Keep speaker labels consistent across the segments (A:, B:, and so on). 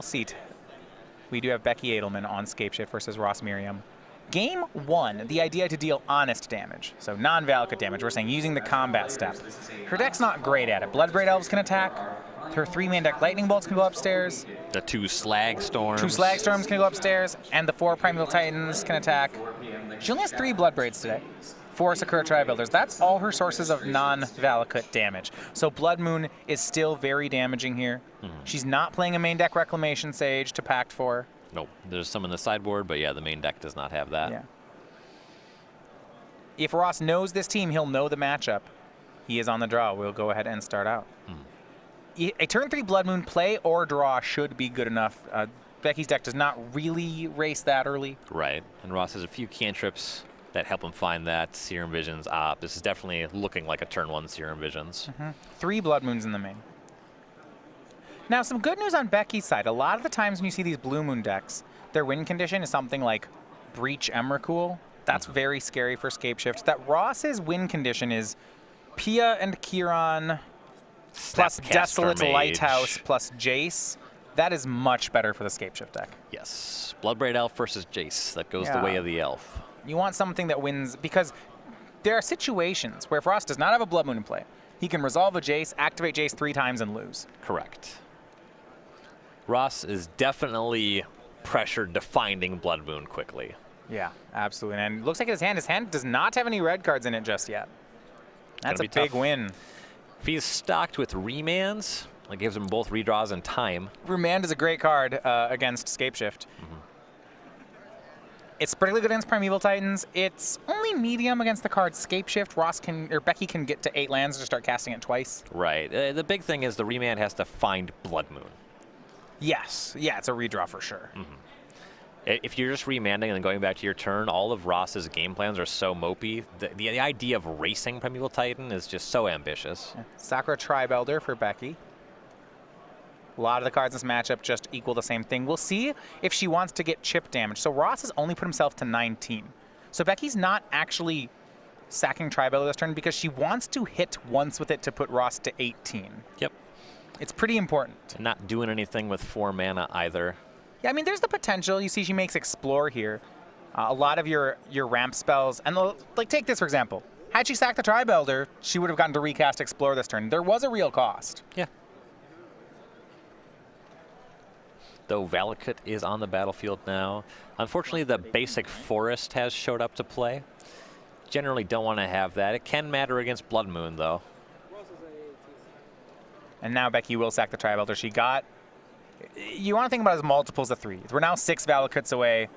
A: seat, we do have Becky Adlman on Scapeshift versus Ross Merriam. Game 1, the idea to deal honest damage, so non-Valakut damage. We're saying using the combat step. Her deck's not great at it. Bloodbraid Elves can attack. Her 3-man deck Lightning Bolts can go upstairs.
B: The 2 Slag Storms.
A: 2 Slag Storms can go upstairs, and the 4 Primeval Titans can attack. She only has 3 Bloodbraids today. 4 Sakura Tri-Builders. That's all her sources of non-Valakut damage. So Blood Moon is still very damaging here. She's not playing a main deck Reclamation Sage to Pact for.
B: Nope, there's some in the sideboard, but yeah, the main deck does not have that.
A: Yeah. If Ross knows this team, he'll know the matchup. He is on the draw. We'll go ahead and start out. A turn 3 Blood Moon play or draw should be good enough. Becky's deck does not really race that early.
B: Right, and Ross has a few cantrips that help him find that. Serum Visions. This is definitely looking like a turn 1 Serum Visions.
A: 3 Blood Moons in the main. Now, some good news on Becky's side. A lot of the times when you see these Blue Moon decks, their win condition is something like Breach Emrakul. That's very scary for Scapeshift. That Ross's win condition is Pia and Kieran plus Desolate Lighthouse plus Jace. That is much better for the Scapeshift deck.
B: Yes. Bloodbraid Elf versus Jace. That goes the way of the elf.
A: You want something that wins, because there are situations where if Ross does not have a Blood Moon in play, he can resolve a Jace, activate Jace 3 times, and lose.
B: Correct. Ross is definitely pressured to finding Blood Moon quickly.
A: Yeah, absolutely. And it looks like his hand does not have any red cards in it just yet. That's a big win.
B: If he's stocked with remands, it gives him both redraws and time.
A: Remand is a great card against Scapeshift. It's particularly good against Primeval Titans. It's only medium against the card Scapeshift. Becky can get to 8 lands to start casting it twice.
B: Right. The big thing is the remand has to find Blood Moon.
A: Yes. Yeah, it's a redraw for sure.
B: If you're just remanding and then going back to your turn, all of Ross's game plans are so mopey. The idea of racing Primeval Titan is just so ambitious.
A: Sakura Tri-Builder for Becky. A lot of the cards in this matchup just equal the same thing. We'll see if she wants to get chip damage. So Ross has only put himself to 19. So Becky's not actually sacking Tri-Builder this turn because she wants to hit once with it to put Ross to 18.
B: Yep.
A: It's pretty important.
B: And not doing anything with 4 mana either.
A: Yeah, I mean, there's the potential. You see she makes Explore here. A lot of your ramp spells, and like take this for example. Had she sacked the Tri-Builder, she would have gotten to recast Explore this turn. There was a real cost.
B: Yeah. Though Valakut is on the battlefield now. Unfortunately, the basic forest has showed up to play. Generally don't want to have that. It can matter against Blood Moon, though.
A: And now Becky will sack the Tri-Builder. She got... You want to think about it as multiples of 3. We're now 6 Valakuts away.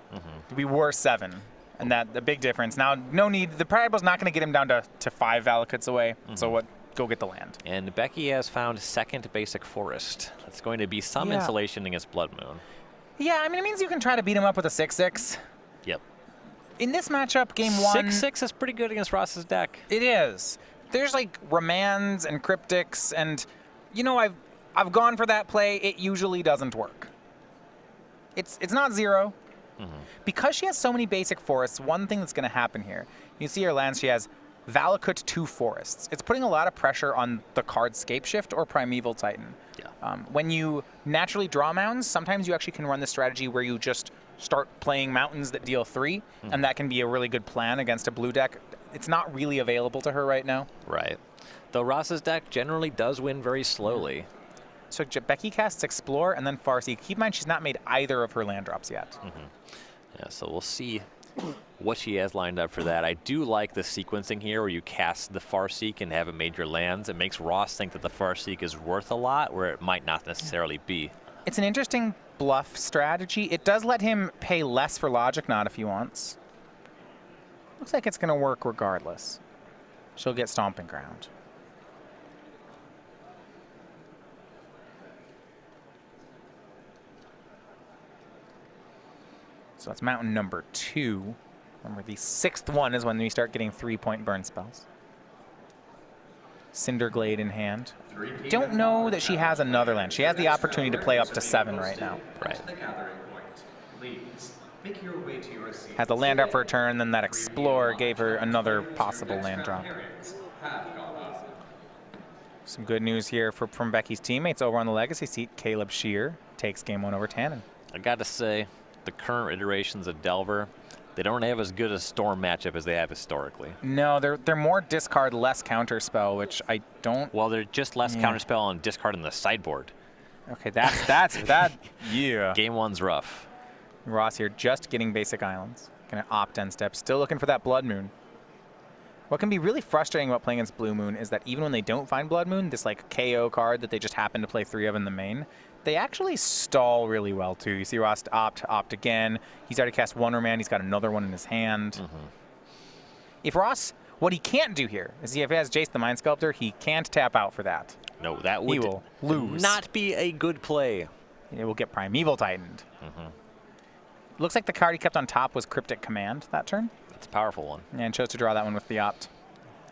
A: We were 7. And that the big difference. Now, no need. The Tri-Builder's not going to get him down to 5 Valakuts away. So what? Go get the land.
B: And Becky has found second basic forest. That's going to be some insulation against Blood Moon.
A: Yeah, I mean, it means you can try to beat him up with a 6/6.
B: Yep.
A: In this matchup, game 1...
B: 6/6 is pretty good against Ross's deck.
A: It is. There's like Remands and Cryptics, and, you know, I've gone for that play. It usually doesn't work. It's not 0. Because she has so many basic forests, one thing that's going to happen here, you see her lands, she has Valakut 2 forests. It's putting a lot of pressure on the card Scapeshift or Primeval Titan.
B: Yeah.
A: When you naturally draw mountains, sometimes you actually can run the strategy where you just start playing mountains that deal 3, and that can be a really good plan against a blue deck. It's not really available to her right now.
B: Right. Though Ross's deck generally does win very slowly.
A: So Becky casts Explore and then Farseek. Keep in mind she's not made either of her land drops yet.
B: Yeah, so we'll see what she has lined up for that. I do like the sequencing here where you cast the Farseek and have it made your lands. It makes Ross think that the Farseek is worth a lot where it might not necessarily be. It's
A: an interesting bluff strategy. It does let him pay less for Logic Knot if he wants. Looks like it's going to work regardless. She'll get Stomping Ground. So that's mountain number 2. Remember, the 6th one is when we start getting 3-point burn spells. Cinderglade in hand. Don't know that she has another land. She has the opportunity to play up to 7 right now.
B: Right.
A: Had the land up for a turn, then that Explore gave her another possible land drop. Some good news here from Becky's teammates over on the Legacy seat. Caleb Scherer takes game 1 over Tannen.
B: I got to say, the current iterations of Delver, they don't have as good a Storm matchup as they have historically.
A: No, they're more discard, less counterspell, which I don't.
B: Well, they're just less counterspell on discard in the sideboard.
A: Okay, that's that. Yeah.
B: Game 1's rough.
A: Ross here just getting basic islands. Gonna opt end step. Still looking for that Blood Moon. What can be really frustrating about playing against Blue Moon is that even when they don't find Blood Moon, this like KO card that they just happen to play 3 of in the main, they actually stall really well too. You see Ross opt again. He's already cast 1 remand. He's got another one in his hand. If Ross, what he can't do here is if he has Jace the Mind Sculptor, he can't tap out for that.
B: No, that would
A: will lose.
B: not be a good play.
A: It will get Primeval Titaned. Looks like the card he kept on top was Cryptic Command that turn.
B: It's a powerful one.
A: And chose to draw that one with the opt.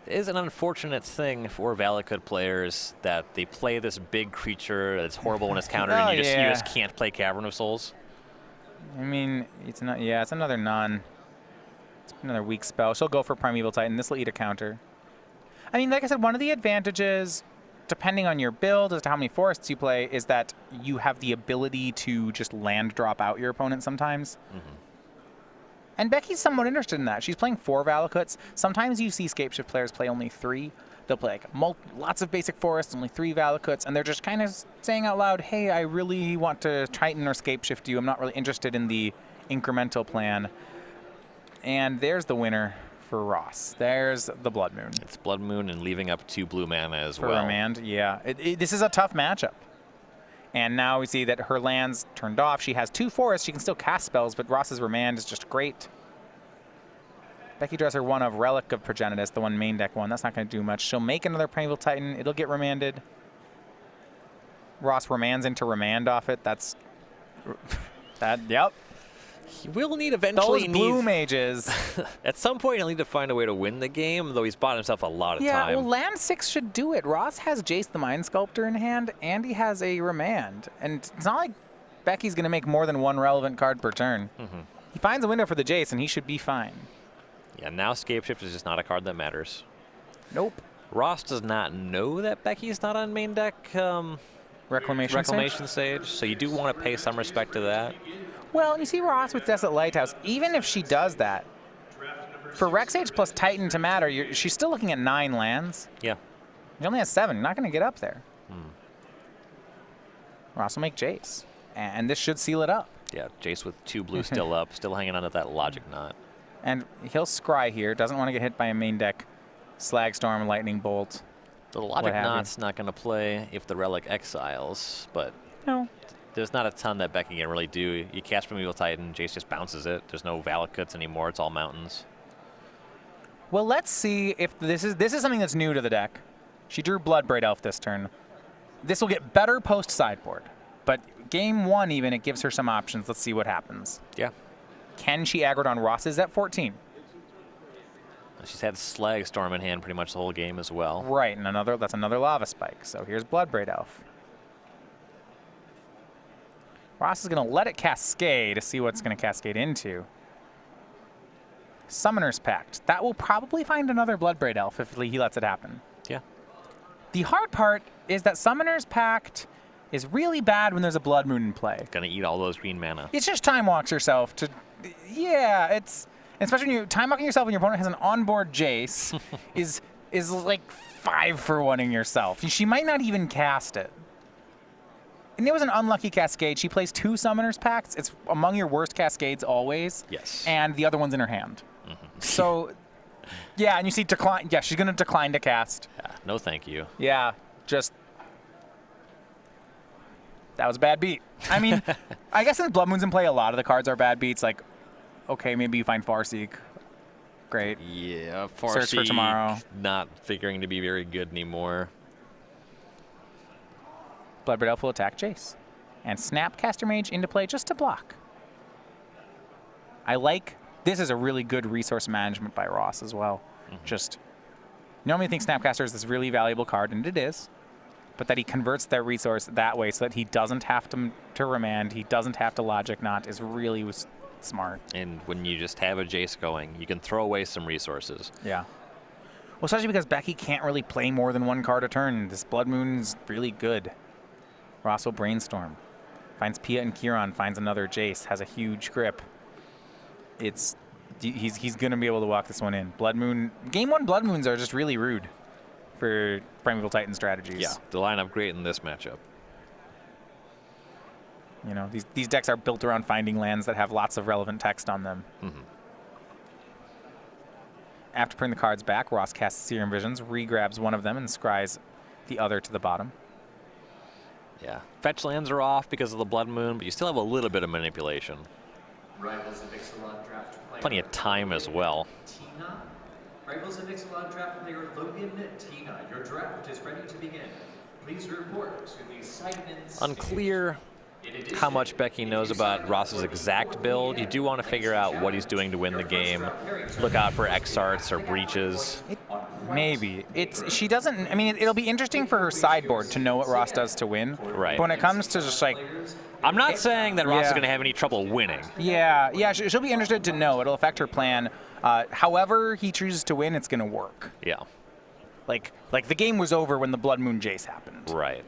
B: It is an unfortunate thing for Valakut players that they play this big creature that's horrible when it's countered, and you just can't play Cavern of Souls.
A: I mean, it's not. Yeah, it's another It's another weak spell. She'll go for Primeval Titan. This will eat a counter. I mean, like I said, one of the advantages, depending on your build as to how many forests you play, is that you have the ability to just land drop out your opponent sometimes. And Becky's somewhat interested in that. She's playing 4 Valakuts. Sometimes you see Scapeshift players play only 3. They'll play like lots of basic forests, only 3 Valakuts, and they're just kind of saying out loud, hey, I really want to Titan or Scapeshift you. I'm not really interested in the incremental plan. And there's the winner for Ross. There's the Blood Moon.
B: It's Blood Moon and leaving up 2 blue mana as
A: well. For remand, yeah. This is a tough matchup. And now we see that her land's turned off. She has 2 forests. She can still cast spells, but Ross's remand is just great. Becky draws her 1 of Relic of Progenitus, the one main deck one. That's not going to do much. She'll make another Primeval Titan. It'll get remanded. Ross remands into remand off it. That's... yep.
B: He will need eventually...
A: Those blue mages.
B: At some point, he'll need to find a way to win the game, though he's bought himself a lot of time.
A: Yeah, well, land 6 should do it. Ross has Jace the Mind Sculptor in hand, and he has a remand. And it's not like Becky's going to make more than 1 relevant card per turn. He finds a window for the Jace, and he should be fine.
B: Yeah, now Scapeshift is just not a card that matters.
A: Nope.
B: Ross does not know that Becky's not on main deck
A: Reclamation
B: Sage, so you do want to pay some respect to that.
A: Well, you see Ross with Desolate Lighthouse, even if she does that, for Rec Sage plus Titan to matter, she's still looking at 9 lands.
B: Yeah.
A: She only has 7. You're not going to get up there. Ross will make Jace, and this should seal it up.
B: Yeah, Jace with 2 blue still up, still hanging on to that Logic Knot.
A: And he'll scry here. Doesn't want to get hit by a main deck Slag Storm, Lightning Bolt.
B: The Logic Knot's not going to play if the Relic exiles, but
A: no.
B: There's not a ton that Becky can really do. You cast Primeval Titan, Jace just bounces it. There's no Valakuts anymore. It's all mountains.
A: Well, let's see if this is something that's new to the deck. She drew Bloodbraid Elf this turn. This will get better post sideboard, but game 1 even, it gives her some options. Let's see what happens.
B: Yeah.
A: Can she aggro on Ross's at 14?
B: She's had Slag Storm in hand pretty much the whole game as well.
A: Right, and that's another Lava Spike. So here's Bloodbraid Elf. Ross is going to let it cascade to see what it's going to cascade into. Summoner's Pact. That will probably find another Bloodbraid Elf if he lets it happen.
B: Yeah.
A: The hard part is that Summoner's Pact is really bad when there's a Blood Moon in play.
B: Gonna eat all those green mana.
A: It's just time walks yourself to... Yeah, it's... Especially when you time walking yourself when your opponent has an onboard Jace is like 5 for 1ing yourself. She might not even cast it. And it was an unlucky cascade. She plays 2 Summoner's Pacts. It's among your worst cascades always.
B: Yes.
A: And the other one's in her hand. So, yeah, and you see decline. Yeah, she's going to decline to cast.
B: Yeah, no thank you.
A: Yeah, just... That was a bad beat. I mean, I guess since Blood Moon's in play, a lot of the cards are bad beats. Like, okay, maybe you find Farseek. Great.
B: Yeah, Farseek.
A: Search for Tomorrow.
B: Not figuring to be very good anymore.
A: Bloodbraid Elf will attack Jace. And snap Caster Mage into play just to block. I like... This is a really good resource management by Ross as well. Just... Normally think Snapcaster is this really valuable card, and it is. But that he converts that resource that way so that he doesn't have to remand, he doesn't have to Logic Knot is really smart.
B: And when you just have a Jace going, you can throw away some resources.
A: Yeah. Well, especially because Becky can't really play more than 1 card a turn. This Blood Moon's really good. Ross will Brainstorm. Finds Pia and Kieran, finds another Jace, has a huge grip. He's going to be able to walk this one in. Blood Moon, Game 1 Blood Moons are just really rude for Primeval Titan strategies.
B: Yeah, the lineup great in this matchup.
A: You know, these decks are built around finding lands that have lots of relevant text on them.
B: Mm-hmm.
A: After putting the cards back, Ross casts Serum Visions, re-grabs one of them, and scries the other to the bottom.
B: Yeah, fetch lands are off because of the Blood Moon, but you still have a little bit of manipulation.
C: Rivals of Ixalan draft player.
B: Plenty of time as well.
C: Tina. Rivals of Ixalan draft player Logan Tina. Your draft is ready to begin. Please report to the assignment.
B: Unclear how much Becky knows about Ross's exact build. You do want to figure out what he's doing to win the game. Look out for X-Arts or breaches.
A: Maybe. She doesn't, I mean, it'll be interesting for her sideboard to know what Ross does to win.
B: Right.
A: But when it comes to just like...
B: I'm not saying that Ross is
A: Yeah.
B: going to have any trouble winning.
A: Yeah, she'll be interested to know. It'll affect her plan. However he chooses to win, it's going to work.
B: Yeah.
A: Like the game was over when the Blood Moon Jace happened.
B: Right.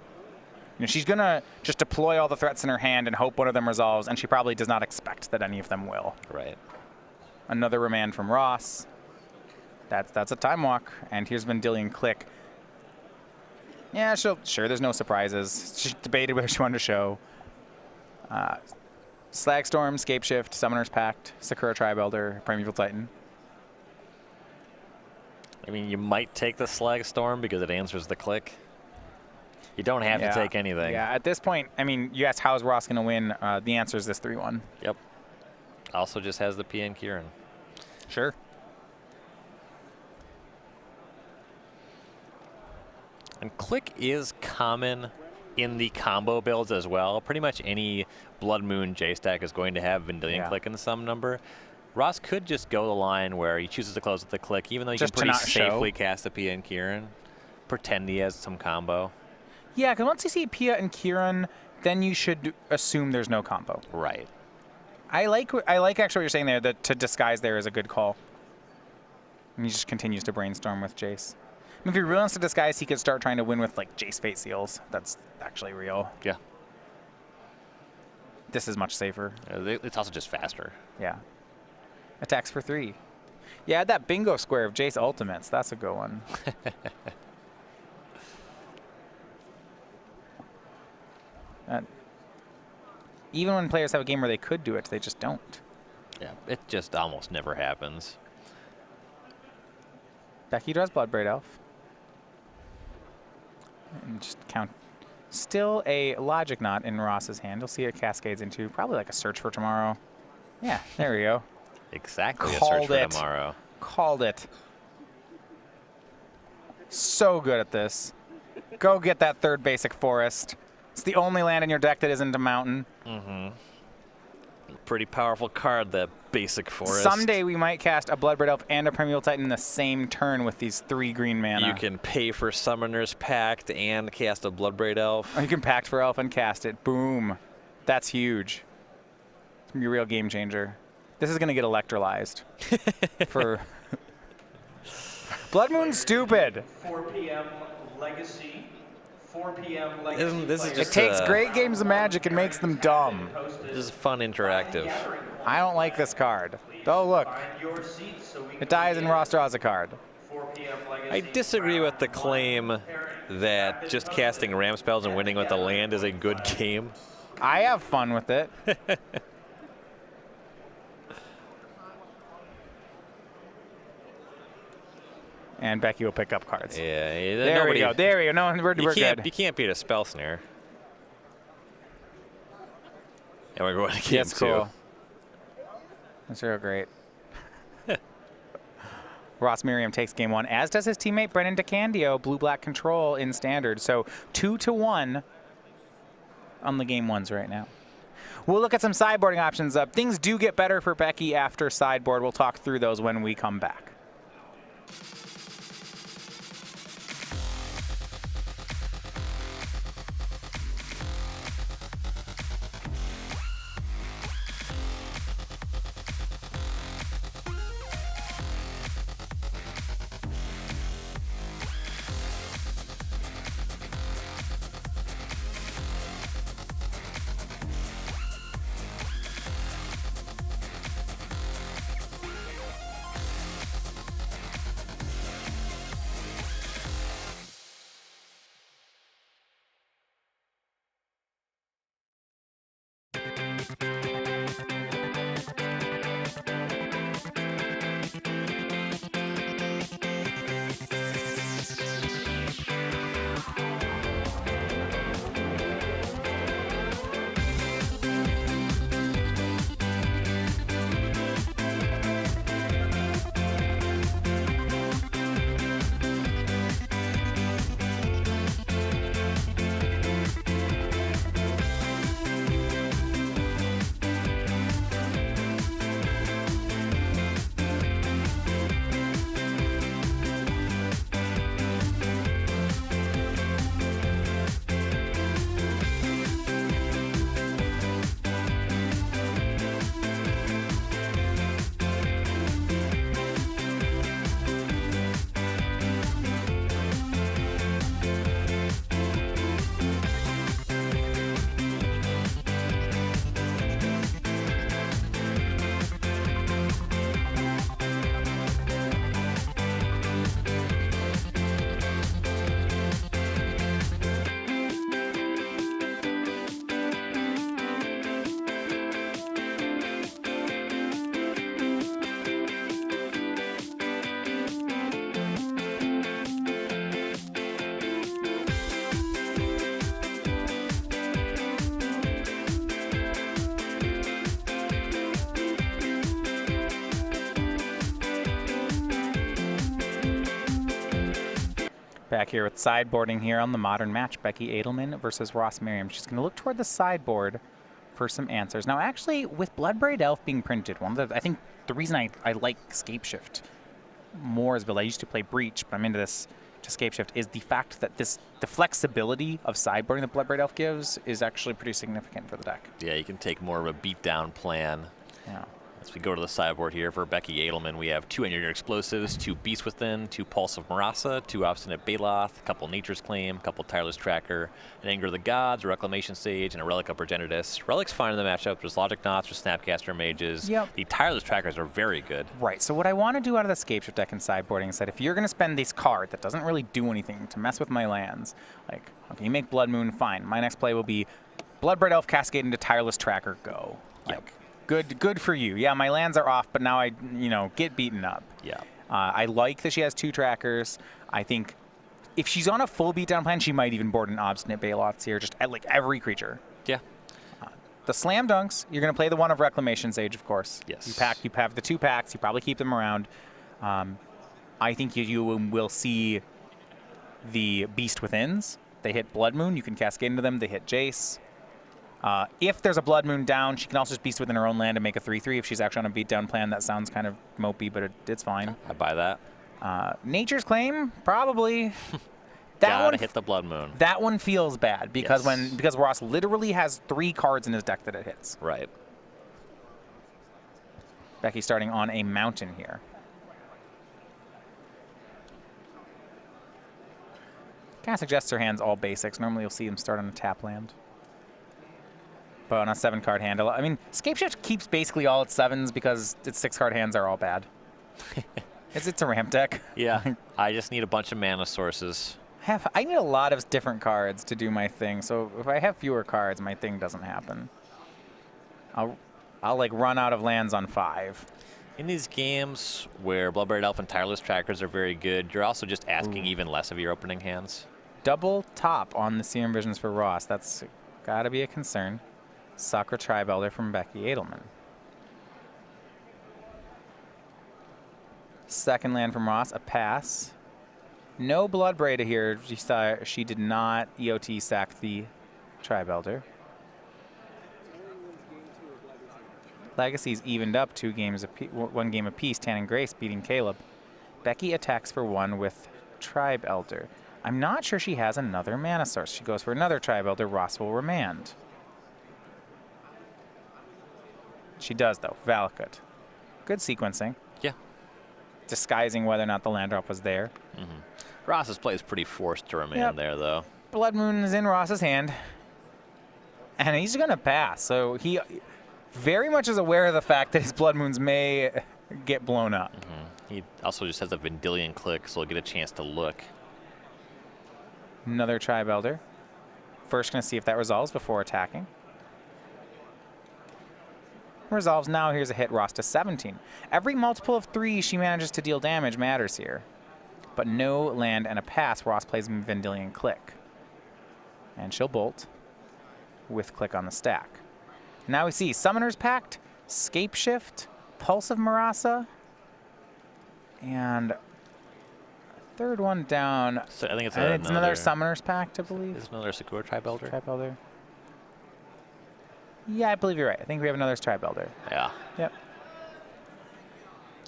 A: You know, she's going to just deploy all the threats in her hand and hope one of them resolves, and she probably does not expect that any of them will.
B: Right.
A: Another remand from Ross. That's a time walk, and here's Vendilion Click. Yeah, sure, there's no surprises. She debated whether she wanted to show. Slagstorm, Scapeshift, Summoner's Pact, Sakura Tribe Elder, Primeval Titan.
B: I mean, you might take the Slagstorm because it answers the click. You don't have to take anything.
A: Yeah, at this point, I mean, you asked how is Ross going to win? The answer is this 3-1.
B: Yep. Also just has the PN Kieran.
A: Sure.
B: And click is common in the combo builds as well. Pretty much any Blood Moon J stack is going to have Vendilion Click in some number. Ross could just go the line where he chooses to close with the click, even though he
A: Just
B: can
A: to
B: pretty
A: not show.
B: safely cast the Pia and Kieran. Pretend he has some combo.
A: Yeah, because once you see Pia and Kieran, then you should assume there's no combo.
B: Right.
A: I like actually what you're saying there, that to disguise there is a good call. And he just continues to brainstorm with Jace. I mean, if he really wants to disguise, he could start trying to win with like Jace Fate Seals. That's actually real.
B: Yeah.
A: This is much safer.
B: It's also just faster.
A: Yeah. Attacks for 3. Yeah, that bingo square of Jace Ultimates. That's a good one. Even when players have a game where they could do it, they just don't.
B: Yeah, it just almost never happens.
A: Becky draws Bloodbraid Elf. And just count. Still a Logic Knot in Ross's hand. You'll see it cascades into probably like a Search for Tomorrow. Yeah, there we go.
B: Exactly.
A: Called
B: a Search for
A: it.
B: Tomorrow.
A: Called it. So good at this. Go get that third basic forest. It's the only land in your deck that isn't a mountain.
B: Mm-hmm. Pretty powerful card, that basic forest.
A: Someday we might cast a Bloodbraid Elf and a Primeval Titan in the same turn with these 3 green mana.
B: You can pay for Summoner's Pact and cast a Bloodbraid Elf.
A: Or you can Pact for Elf and cast it. Boom. That's huge. It's going to be a real game changer. This is going to get electrolyzed. For Blood Moon's stupid.
C: 4 p.m. Legacy. 4 p.m. Legacy.
B: This is
A: It
B: just
A: takes great games of Magic and makes them dumb.
B: This is fun interactive.
A: I don't like this card. Oh, look. It dies and Ross draws a card.
C: 4 p.m. Legacy.
B: I disagree with the claim that just casting Ram spells and winning with the land is a good game.
A: I have fun with it. And Becky will pick up cards.
B: Yeah,
A: There we go. There we go. No, we're good.
B: You can't beat a spell snare. And we're going to game
A: That's
B: 2.
A: cool. That's real great. Ross Merriam takes game 1, as does his teammate Brennan DeCandio, blue-black control in standard. So 2-1 on the game 1s right now. We'll look at some sideboarding options. Things do get better for Becky after sideboard. We'll talk through those when we come back. Back here with sideboarding here on the modern match, Becky Adlman versus Ross Merriam. She's going to look toward the sideboard for some answers. Now, actually, with Bloodbraid Elf being printed, I think the reason I like Scape Shift more as build, I used to play Breach, but I'm into this to Scape Shift, is the fact that the flexibility of sideboarding that Bloodbraid Elf gives is actually pretty significant for the deck.
B: Yeah, you can take more of a beatdown plan.
A: Yeah.
B: As we go to the sideboard here for Becky Adlman, we have 2 Engineered Explosives, 2 Beast Within, 2 Pulse of Marasa, 2 Obstinate Baloth, a couple Nature's Claim, a couple Tireless Tracker, an Anger of the Gods, a Reclamation Sage, and a Relic of Progenitus. Relic's fine in the matchup. There's Logic Knots, there's Snapcaster Mages.
A: Yep.
B: The Tireless Trackers are very good.
A: Right, so what I want to do out of the Scape Shift deck in sideboarding is that if you're going to spend this card that doesn't really do anything to mess with my lands, like, okay, you make Blood Moon, fine. My next play will be Bloodbraid Elf Cascade into Tireless Tracker, go. Like, good for you. Yeah, my lands are off, but now I, get beaten up.
B: Yeah.
A: I like that she has 2 trackers. I think if she's on a full beatdown plan, she might even board an Obstinate Baloths here, just at like every creature.
B: Yeah.
A: The slam dunks, you're going to play the one of Reclamation Sage, of course.
B: Yes.
A: You have the 2 packs. You probably keep them around. I think you will see the Beast Withins. They hit Blood Moon. You can cascade into them. They hit Jace. If there's a Blood Moon down, she can also just Beast Within her own land and make a 3/3 if she's actually on a beatdown plan. That sounds kind of mopey, but it's fine.
B: I buy that.
A: Nature's Claim, probably.
B: Gotta hit the Blood Moon.
A: That one feels bad because
B: Yes.
A: because Ross literally has 3 cards in his deck that it hits.
B: Right.
A: Becky starting on a mountain here. Kind of suggests her hand's all basics. Normally you'll see him start on a tap land. But on a 7-card hand, I mean, Scape Shift keeps basically all its 7s because its 6-card hands are all bad. It's a ramp deck.
B: Yeah. I just need a bunch of mana sources.
A: I need a lot of different cards to do my thing. So if I have fewer cards, my thing doesn't happen. I'll like run out of lands on 5.
B: In these games where Bloodbraid Elf and Tireless Trackers are very good, you're also just asking even less of your opening hands.
A: Double top on the Serum Visions for Ross. That's got to be a concern. Sakura Tribe Elder from Becky Adlman. Second land from Ross, a pass. No Bloodbraid here. She did not EOT sack the Tribe Elder. Legacy's evened up 2 games, 1 game apiece. Tan and Grace beating Caleb. Becky attacks for 1 with Tribe Elder. I'm not sure she has another mana source. She goes for another Tribe Elder. Ross will remand. She does, though. Valakut. Good sequencing.
B: Yeah.
A: Disguising whether or not the land drop was there.
B: Ross's play is pretty forced to remain there, though.
A: Blood Moon is in Ross's hand. And he's going to pass. So he very much is aware of the fact that his Blood Moons may get blown up.
B: He also just has a Vendilion Click, so he'll get a chance to look.
A: Another Tribe Elder. First going to see if that resolves before attacking. Resolves now. Here's a hit. Ross to 17. Every multiple of 3 she manages to deal damage matters here. But no land and a pass. Ross plays Vendilion Click. And she'll bolt with Click on the stack. Now we see Summoner's Pact, Scape Shift, Pulse of Marasa, and third one down.
B: So I think it's
A: another Summoner's Pact, I believe.
B: It's another Sakura Tribe Elder.
A: Tribe Elder. Yeah, I believe you're right. I think we have another Tribe Elder.
B: Yeah.
A: Yep.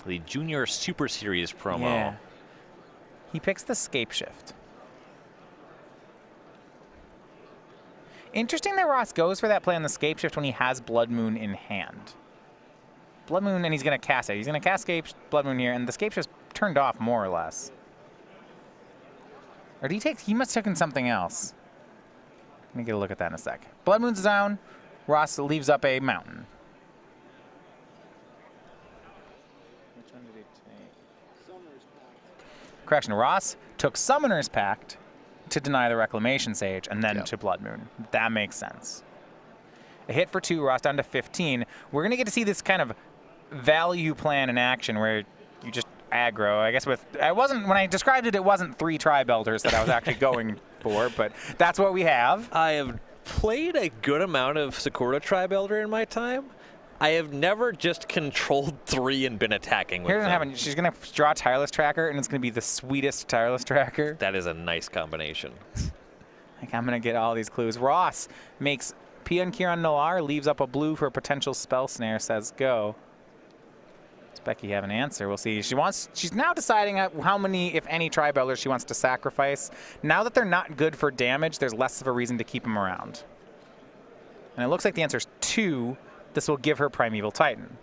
B: The Junior Super Series promo.
A: Yeah. He picks the Scape Shift. Interesting that Ross goes for that play on the Scape Shift when he has Blood Moon in hand. Blood Moon, and he's going to cast it. He's going to cast Blood Moon here, and the Scape Shift's turned off more or less. Or did he take? He must have taken something else. Let me get a look at that in a sec. Blood Moon's down. Ross leaves up a mountain. Which one did he take? Summoner's Pact. Correction, Ross took Summoner's Pact to deny the Reclamation Sage and then to Blood Moon. That makes sense. A hit for 2, Ross down to 15. We're going to get to see this kind of value plan in action where you just aggro. I guess when I described it, it wasn't 3 Tribe Elders that I was actually going for, but that's what we have.
B: I have played a good amount of Sakura Tribe Elder in my time, I have never just controlled 3 and been attacking with
A: Here doesn't
B: them.
A: happen. She's going to draw Tireless Tracker, and it's going to be the sweetest Tireless Tracker.
B: That is a nice combination.
A: Like, I'm going to get all these clues. Ross makes PN on Noir, leaves up a blue for a potential spell snare, says go. Does Becky have an answer? We'll see. She's now deciding how many, if any, Tri-Bellers she wants to sacrifice. Now that they're not good for damage, there's less of a reason to keep them around. And it looks like the answer is 2. This will give her Primeval Titan.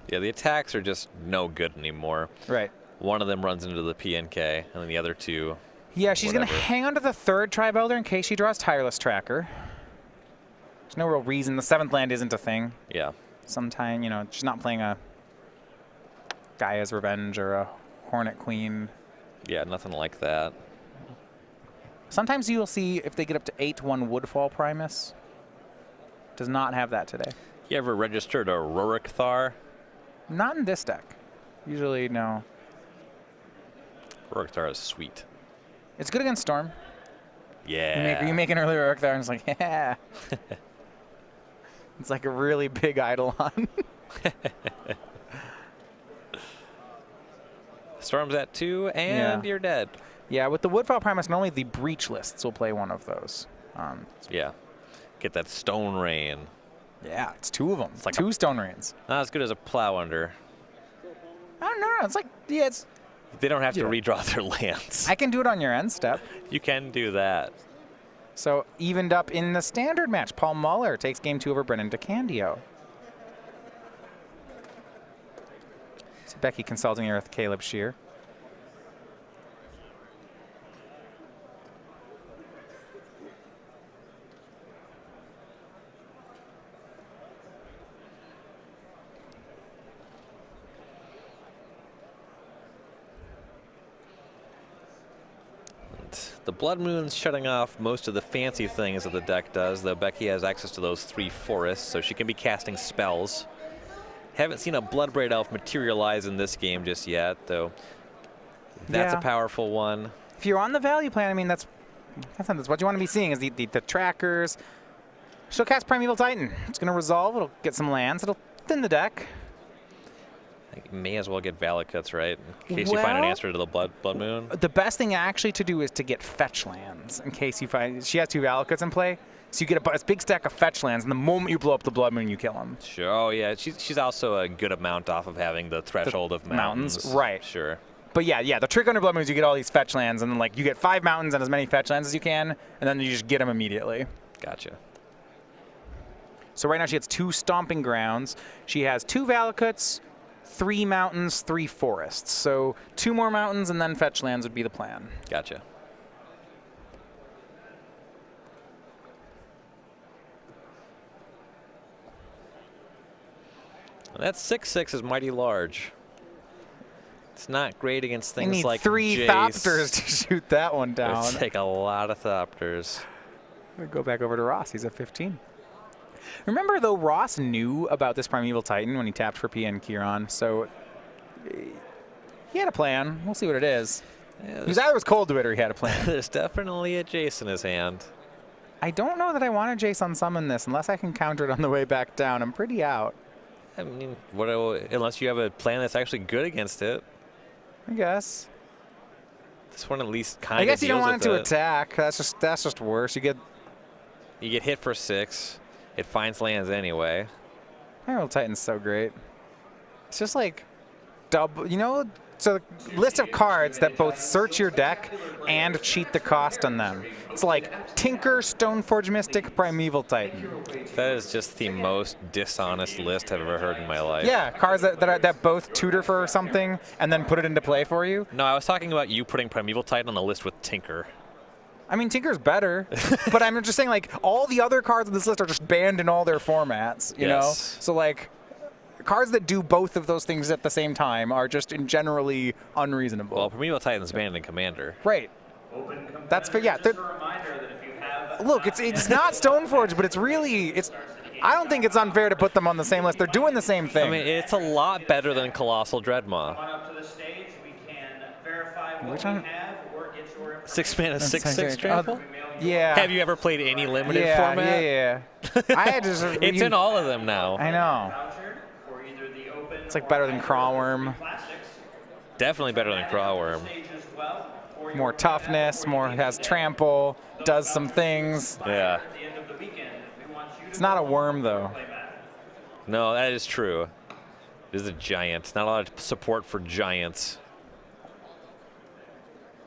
B: Yeah, the attacks are just no good anymore.
A: Right.
B: One of them runs into the PNK, and then the other 2.
A: Yeah, she's going to
B: whatever.
A: hang on to the 3rd Tri-Belder in case she draws Tireless Tracker. There's no real reason. The 7th land isn't a thing.
B: Yeah.
A: Sometime, you know, she's not playing a Gaia's Revenge or a Hornet Queen.
B: Yeah, nothing like that.
A: Sometimes you'll see if they get up to 8-1 Woodfall Primus. Does not have that today.
B: You ever registered a Rurik Thar?
A: Not in this deck. Usually, no.
B: Rurik Thar is sweet.
A: It's good against Storm.
B: Yeah.
A: You make an early Rurik Thar and it's like, yeah. It's like a really big Eidolon.
B: Storm's at 2, and you're dead.
A: Yeah, with the Woodfall Primus, normally the Breach lists will play one of those.
B: Yeah. Get that Stone Rain.
A: Yeah, it's 2 of them. It's
B: like
A: 2 Stone Rains.
B: Not as good as a Plow Under.
A: I don't know. It's like, yeah, it's.
B: They don't have to
A: Yeah.
B: redraw their lands.
A: I can do it on your end step.
B: You can do that.
A: So evened up in the standard match. Paul Muller takes game 2 over Brennan DeCandio. So Becky consulting here with Caleb Scheer.
B: The Blood Moon's shutting off most of the fancy things that the deck does, though Becky has access to those 3 forests, so she can be casting spells. Haven't seen a Bloodbraid Elf materialize in this game just yet, though. That's a powerful one.
A: If you're on the value plan, I mean, that's what you want to be seeing is the trackers. She'll cast Primeval Titan. It's going to resolve. It'll get some lands. It'll thin the deck.
B: I think you may as well get Valakuts, right? In case you find an
A: Well,
B: answer to the Blood Moon.
A: The best thing actually to do is to get fetch lands in case you find she has 2 Valakuts in play. So you get a big stack of fetch lands, and the moment you blow up the Blood Moon, you kill them.
B: Sure. Oh, yeah. She's also a good amount off of having the threshold of mountains.
A: Right.
B: Sure.
A: But yeah, the trick under Blood Moon is you get all these fetch lands, and then like you get 5 mountains and as many fetch lands as you can, and then you just get them immediately.
B: Gotcha.
A: So right now she has 2 Stomping Grounds. She has 2 Valakuts, 3 mountains, 3 forests. So 2 more mountains and then fetch lands would be the plan.
B: Gotcha. That 6/6 is mighty large. It's not great against
A: You
B: things
A: need
B: like
A: 3
B: Jace.
A: Thopters to shoot that one down.
B: It'll take a lot of Thopters.
A: We go back over to Ross. He's at 15. Remember, though, Ross knew about this Primeval Titan when he tapped for PN Kieran, so he had a plan. We'll see what it is.
B: Yeah,
A: He was either was cold to it or he had a plan.
B: there's definitely a Jace in his hand.
A: I don't know that I want to Jace unsummon this unless I can counter it on the way back down. I'm pretty out,
B: I mean, unless you have a plan that's actually good against it.
A: I guess.
B: This one at least kind of
A: I guess you don't
B: deals
A: want it
B: with
A: to attack. That's just worse. You
B: get hit for 6. It finds lands anyway.
A: Primeval Titan's so great. It's just like double, you know, so the list of cards that both search your deck and cheat the cost on them. It's like Tinker, Stoneforge Mystic, Primeval Titan.
B: That is just the most dishonest list I've ever heard in my life.
A: Yeah, cards that both tutor for something and then put it into play for you.
B: No, I was talking about you putting Primeval Titan on the list with Tinker.
A: I mean, Tinker's better, but I'm just saying, like, all the other cards on this list are just banned in all their formats, you know? So, like, cards that do both of those things at the same time are just generally unreasonable.
B: Well, Primeval Titan's banned in Commander.
A: Right. That's fair. Yeah. Look, it's not Stoneforge, but it's really I don't think it's unfair to put them on the same list. They're doing the same thing.
B: I mean, it's a lot better than Colossal Dreadmaw.
C: Up to the stage, we can verify what
A: Which
C: we
A: one?
C: have or get your
B: 6 mana,
A: That's
B: 6/6
A: okay.
B: trample.
C: email
A: Yeah.
B: Have you ever played any limited
A: yeah,
B: format?
A: Yeah, I had to.
B: It's in all of them now.
A: I know. It's like better than Crawworm.
B: Definitely better than Crawworm.
A: More toughness, more has trample, does some things.
B: Yeah.
A: It's not a worm though.
B: No, that is true. It is a giant. Not a lot of support for giants.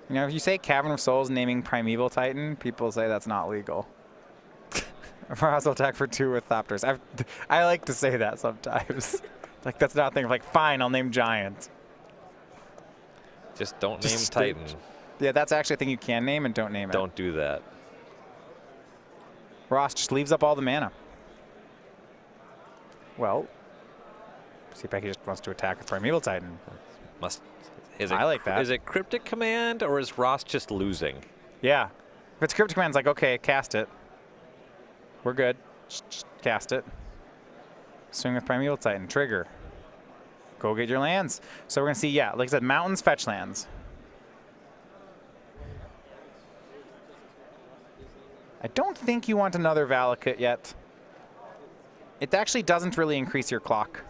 A: You know, if you say Cavern of Souls naming Primeval Titan, people say that's not legal. Frost will attack for 2 with Thopters. I like to say that sometimes. Like, that's not a thing. Like, fine, I'll name Giant.
B: Just don't name Titan.
A: Yeah, that's actually a thing you can name and don't name it.
B: Don't do that.
A: Ross just leaves up all the mana. Well, see if Becky just wants to attack with Primeval Titan.
B: I
A: like that.
B: Is it Cryptic Command or is Ross just losing?
A: Yeah. If it's Cryptic Command, it's like, okay, cast it. We're good. Just cast it. Swing with Primeval Titan. Trigger. Go get your lands. So we're going to see, yeah, like I said, mountains, fetch lands. I don't think you want another Valakut yet. It actually doesn't really increase your clock.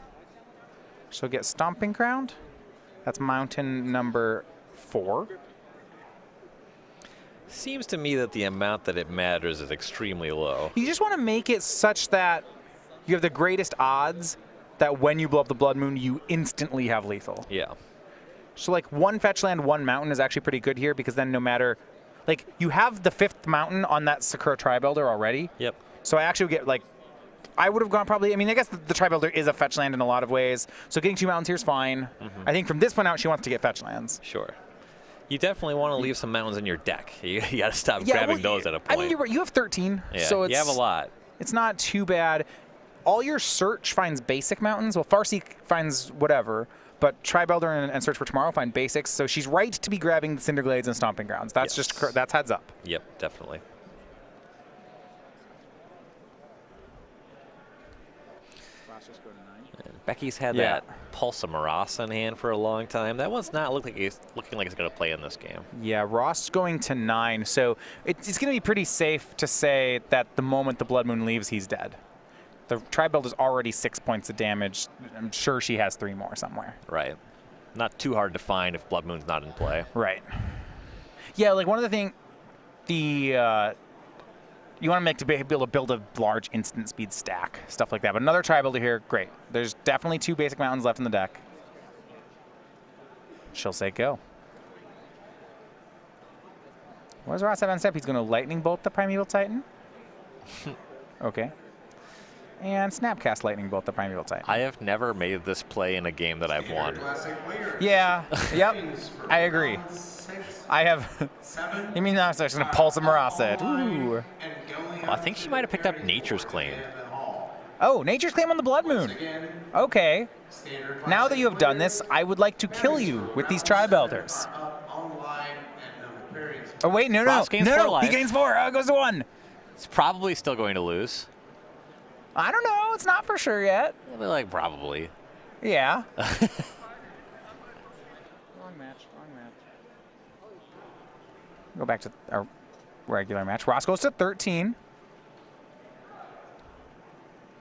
A: So get Stomping Ground. That's mountain number 4.
B: Seems to me that the amount that it matters is extremely low.
A: You just want to make it such that you have the greatest odds that when you blow up the Blood Moon, you instantly have lethal.
B: Yeah.
A: So like 1 fetch land, 1 mountain is actually pretty good here because then no matter, like you have the 5th mountain on that Sakura Tri-Builder already.
B: Yep.
A: So I actually get like, I would have gone probably, I mean, I guess the Tri-Builder is a fetch land in a lot of ways. So getting 2 mountains here is fine. I think from this point out, she wants to get fetch lands.
B: Sure. You definitely want to leave some mountains in your deck. You got to stop grabbing those at a point.
A: I mean, you're right. You have 13.
B: Yeah,
A: so
B: you have a lot.
A: It's not too bad. All your search finds basic mountains. Well, Farseek finds whatever. But Tri-Builder and Search for Tomorrow find basics. So she's right to be grabbing the Cinderglades and Stomping Grounds. That's that's heads up.
B: Yep, definitely. And Becky's had that Pulse of Marasa in hand for a long time. That one's not looking like it's going to play in this game.
A: Yeah, Ross going to 9. So it's going to be pretty safe to say that the moment the Blood Moon leaves, he's dead. The Tri-Build is already 6 points of damage. I'm sure she has 3 more somewhere.
B: Right. Not too hard to find if Blood Moon's not in play.
A: Right. Yeah, like one of the things, you want to be able to build a large instant speed stack, stuff like that. But another Tri-Builder here, great. There's definitely 2 basic mountains left in the deck. She'll say go. What does Ross have on step? He's going to Lightning Bolt the Primeval Titan. Okay. And Snapcast Lightning Bolt the Primeval Titan.
B: I have never made this play in a game that I've won.
A: Yeah. Yep. I agree. I have. You mean I'm just going to Pulse of Marasa it. Ooh.
B: Well, I think she might have picked up Nature's Claim.
A: Oh, Nature's Claim on the Blood Moon. Okay. Now that you have done this, I would like to kill you with these Tri-Builders. Oh, wait, no.
B: Ross gains 4 life.
A: He gains 4. Oh, it goes to 1.
B: It's probably still going to lose.
A: I don't know. It's not for sure yet.
B: Like, probably.
A: Yeah. Wrong match. Go back to our regular match. Ross goes to 13.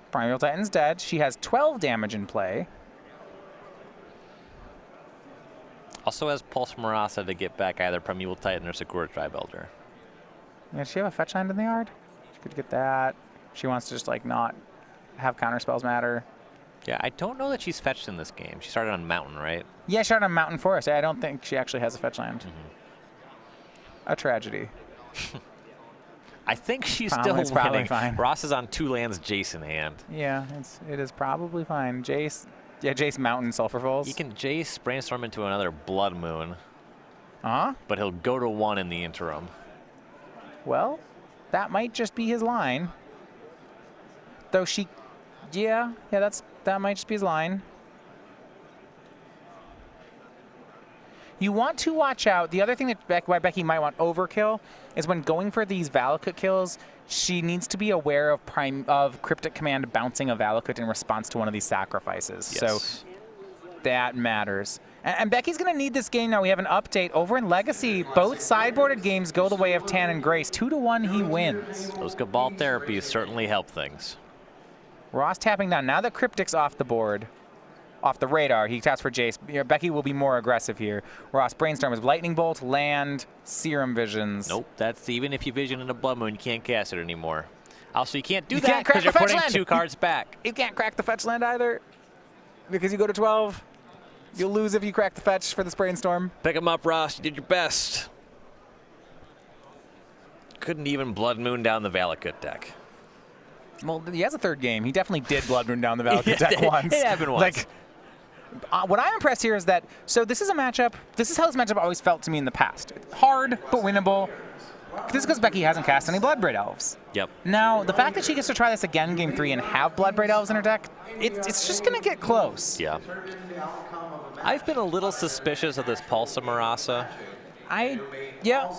A: Primeval Titan's dead. She has 12 damage in play.
B: Also has Pulse Marasa to get back either Primeval Titan or Sakura Tri-Builder.
A: Yeah, does she have a fetch land in the yard? She could get that. She wants to just like not have counter spells matter.
B: Yeah, I don't know that she's fetched in this game. She started on Mountain, right?
A: Yeah, she started on Mountain Forest. I don't think she actually has a fetch land. A tragedy.
B: I think she's
A: It's
B: still
A: probably
B: winning.
A: fine.
B: Ross is on 2 lands, Jace in hand.
A: Yeah, it is probably fine. Jace, Jace Mountain Sulfur Falls.
B: He can Jace brainstorm into another Blood Moon,
A: Huh?
B: but he'll go to 1 in the interim.
A: Well, that might just be his line. Though she, that might just be his line. You want to watch out. The other thing that why Becky might want overkill is when going for these Valakut kills, she needs to be aware of Cryptic Command bouncing a Valakut in response to one of these sacrifices.
B: Yes.
A: So That matters. And Becky's going to need this game now. We have an update. Over in Legacy, both sideboarded games go the way of Tan and Grace. 2-1, he wins.
B: Those Cabal therapies certainly help things.
A: Ross tapping down. Now that Cryptic's off the board, off the radar, he taps for Jace. Becky will be more aggressive here. Ross brainstorms Lightning Bolt, land, Serum Visions.
B: Nope, that's even if you vision in a Blood Moon, you can't cast it anymore. Also, you can't do
A: You
B: that
A: can't crack
B: because you're
A: the fetch
B: putting
A: land.
B: 2 cards back.
A: You can't crack the fetch land either because you go to 12. You'll lose if you crack the fetch for this brainstorm.
B: Pick him up, Ross. You did your best. Couldn't even Blood Moon down the Valakut deck.
A: Well, he has a third game. He definitely did Blood Moon down the Valakut
B: Yeah,
A: deck once.
B: it happened once.
A: Like, what I'm impressed here is that, so this is a matchup, this is how this matchup always felt to me in the past. Hard, but winnable. This is because Becky hasn't cast any Bloodbraid Elves.
B: Yep.
A: Now, the fact that she gets to try this again Game 3 and have Bloodbraid Elves in her deck, it's just going to get close.
B: Yeah. I've been a little suspicious of this Pulsa Marasa.
A: Yeah.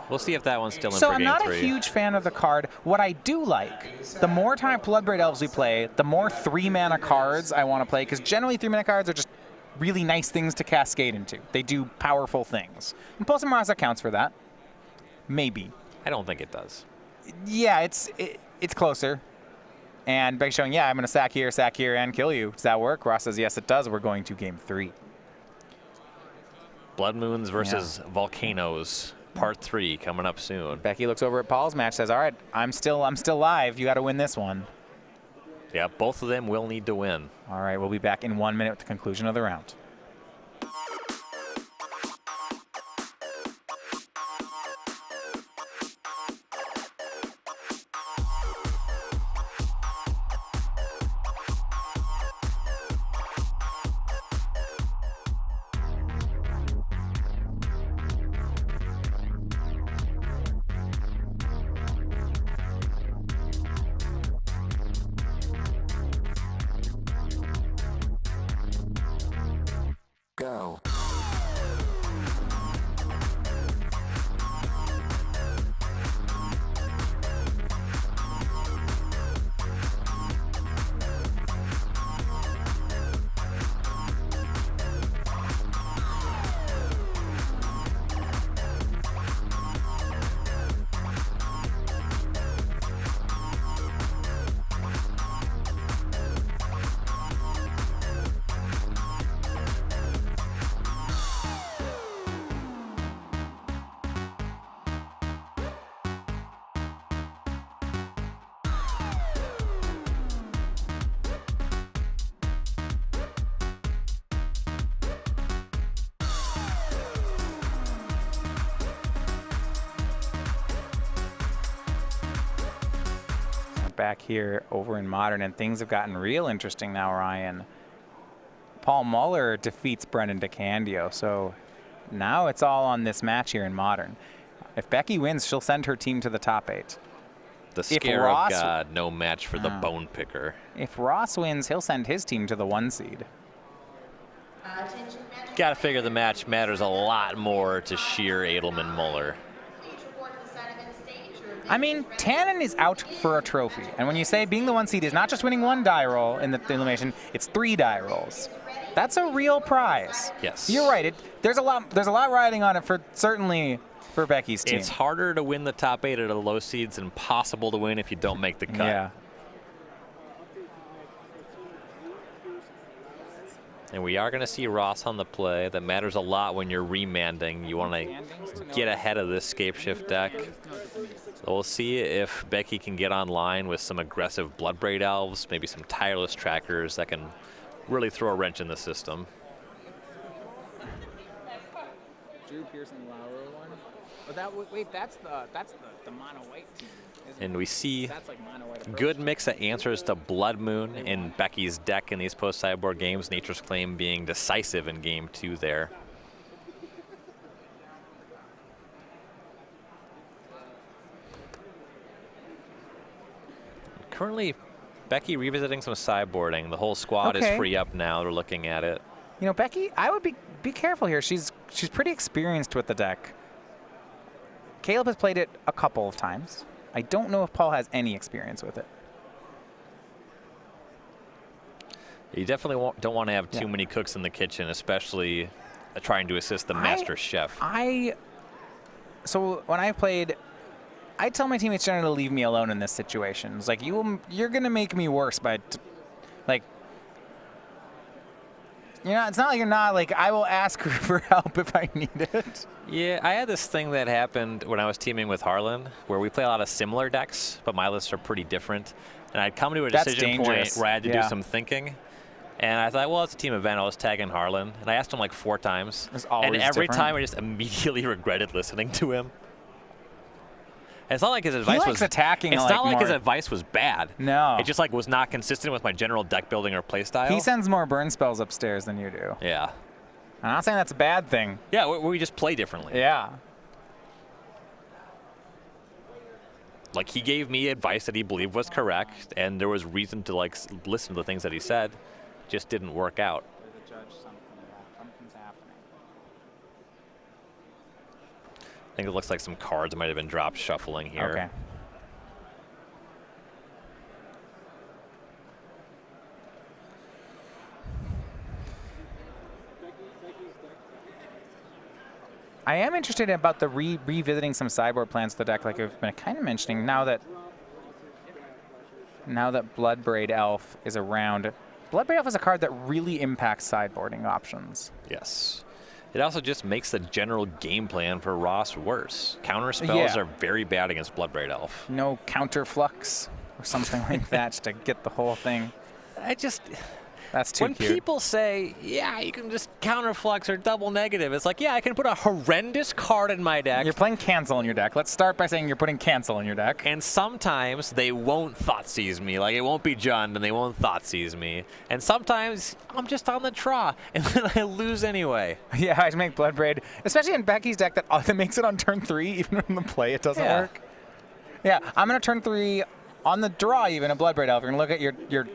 B: We'll see if that one's still in
A: So
B: for
A: I'm
B: game
A: not
B: 3.
A: a huge fan of the card. What I do like, the more time Bloodbraid Elves we play, the more 3-mana cards I want to play, because generally 3-mana cards are just really nice things to cascade into. They do powerful things. And Pulse of Marasa counts for that. Maybe.
B: I don't think it does.
A: Yeah, it's closer. And Becky showing, yeah, I'm going to sack here, and kill you. Does that work? Ross says, yes, it does. We're going to game 3.
B: Blood Moons versus Volcanoes, part 3 coming up soon.
A: Becky looks over at Paul's match, says, all right, I'm still live. You got to win this one.
B: Yeah, both of them will need to win.
A: All right, we'll be back in 1 minute with the conclusion of the round.
D: Go.
A: Back here over in Modern, and things have gotten real interesting now, Ryan. Paul Muller defeats Brendan DeCandio, so now it's all on this match here in Modern. If Becky wins, she'll send her team to the top 8.
B: The Scherer of God, no match for the Bone Picker.
A: If Ross wins, he'll send his team to the 1 seed.
B: Got to figure the match matters a lot more to Scherer, Adlman, Muller.
A: I mean, Tannen is out for a trophy. And when you say being the 1 seed is not just winning 1 die roll in the elimination, it's 3 die rolls. That's a real prize.
B: Yes.
A: You're right. There's a lot riding on it certainly for Becky's team.
B: It's harder to win the top 8 at the low seeds and impossible to win if you don't make the cut.
A: Yeah.
B: And we are going to see Ross on the play. That matters a lot when you're remanding. You want to get ahead of this Scape Shift deck. So we'll see if Becky can get online with some aggressive Bloodbraid Elves, maybe some Tireless Trackers that can really throw a wrench in the system.
A: Drew Pearson Lauro one. But that's the mono white team.
B: And we see
A: That's like mono white.
B: good mix of answers to Blood Moon in Becky's deck in these post-sideboard games. Nature's Claim being decisive in game 2 there. Currently, Becky revisiting some sideboarding. The whole squad is free up now. They're looking at it.
A: You know, Becky, I would be careful here. She's pretty experienced with the deck. Caleb has played it a couple of times. I don't know if Paul has any experience with it.
B: You definitely don't want to have too many cooks in the kitchen, especially trying to assist the master chef.
A: So when I played, I tell my teammates generally to leave me alone in this situation. It's like, you're going to make me worse by, like, it's not like you're not, like, I will ask for help if I need it.
B: Yeah, I had this thing that happened when I was teaming with Harlan, where we play a lot of similar decks, but my lists are pretty different. And I'd come to a decision point where I had to do some thinking. And I thought, well, it's a team event. I'll just tag in Harlan. And I asked him like 4 times. And every time I just immediately regretted listening to him. And it's not like his advice was
A: attacking.
B: It's not like his advice was bad.
A: No.
B: It just like was not consistent with my general deck building or play style.
A: He sends more burn spells upstairs than you do.
B: Yeah.
A: I'm not saying that's a bad thing.
B: Yeah, we just play differently.
A: Yeah.
B: Like, he gave me advice that he believed was correct, and there was reason to like listen to the things that he said. Just didn't work out.
A: Something's happening.
B: I think it looks like some cards might have been dropped shuffling here.
A: Okay. I am interested about the revisiting some sideboard plans to the deck, like I've been kind of mentioning now that Bloodbraid Elf is around. Bloodbraid Elf is a card that really impacts sideboarding options.
B: Yes. It also just makes the general game plan for Ross worse. Counter spells are very bad against Bloodbraid Elf.
A: No counter flux or something like that just to get the whole thing. That's too cute.
B: When people say, yeah, you can just counterflux or double negative, it's like, yeah, I can put a horrendous card in my deck.
A: You're playing cancel in your deck. Let's start by saying you're putting cancel in your deck.
B: And sometimes they won't Thoughtseize me. Like, it won't be Jund, and they won't Thoughtseize me. And sometimes I'm just on the draw, and then I lose anyway.
A: Yeah, I just make Bloodbraid, especially in Becky's deck that makes it on turn 3, even in the play it doesn't work. Yeah, I'm going to turn 3 on the draw even a Bloodbraid Elf. You're going to look at your